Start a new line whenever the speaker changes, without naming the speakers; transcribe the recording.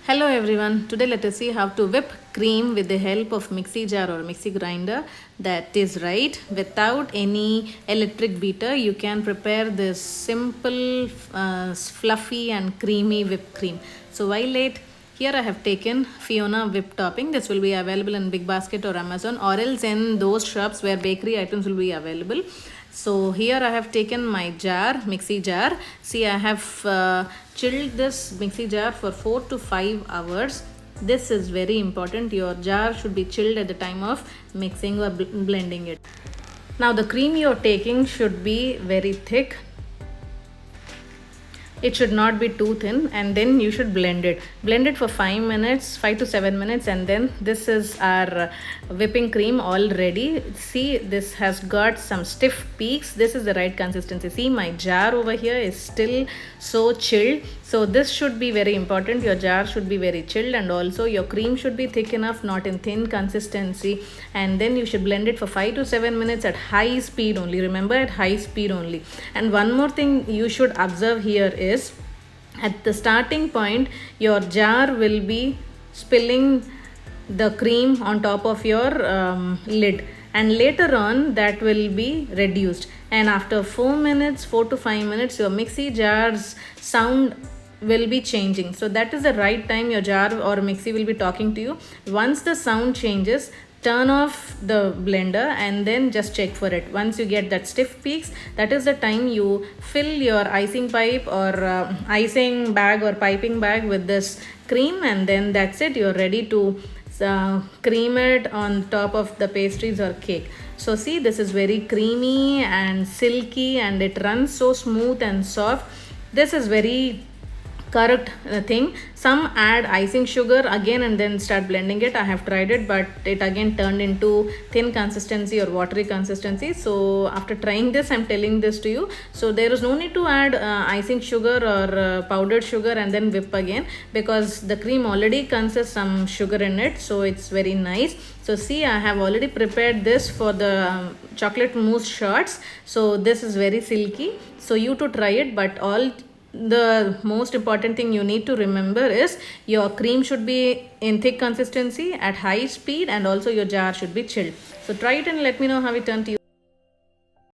Hello everyone. Today let us see how to whip cream with the help of mixie jar or mixie grinder. That is right. Without any electric beater, you can prepare this simple, fluffy and creamy whipped cream. So while late, here I have taken Fiona whipped topping. This will be available in Big Basket or Amazon, or else in those shops where bakery items will be available. So here I have taken my jar, mixie jar. See, I have chilled this mixie jar for 4 to 5 hours. This is very important. Your jar should be chilled at the time of mixing or blending it. Now the cream you are taking should be very thick. It should not be too thin, and then you should blend it for 5 to 7 minutes, and then this is our whipping cream all ready. See, this has got some stiff peaks. This is the right consistency. See, my jar over here is still so chilled, so this should be very important. Your jar should be very chilled, and also your cream should be thick enough, not in thin consistency, and then you should blend it for 5 to 7 minutes at high speed only. Remember, at high speed only. And one more thing you should observe here is, at the starting point, your jar will be spilling the cream on top of your lid, and later on that will be reduced, and after 4 to 5 minutes your mixie jar's sound will be changing. So that is the right time your jar or mixie will be talking to you. Once the sound changes, turn off the blender and then just check for it. Once you get that stiff peaks, that is the time you fill your icing pipe or icing bag or piping bag with this cream, and then that's it. You're ready to cream it on top of the pastries or cake. So see, this is very creamy and silky, and it runs so smooth and soft. This is very correct thing. Some add icing sugar again and then start blending it. I have tried it, but it again turned into thin consistency or watery consistency. So after trying this, I'm telling this to you. So there is no need to add icing sugar or powdered sugar and then whip again, because the cream already consists some sugar in it. So it's very nice. So see, I have already prepared this for the chocolate mousse shots. So this is very silky. So you to try it, but the most important thing you need to remember is your cream should be in thick consistency at high speed, and also your jar should be chilled. So try it and let me know how it turned to you.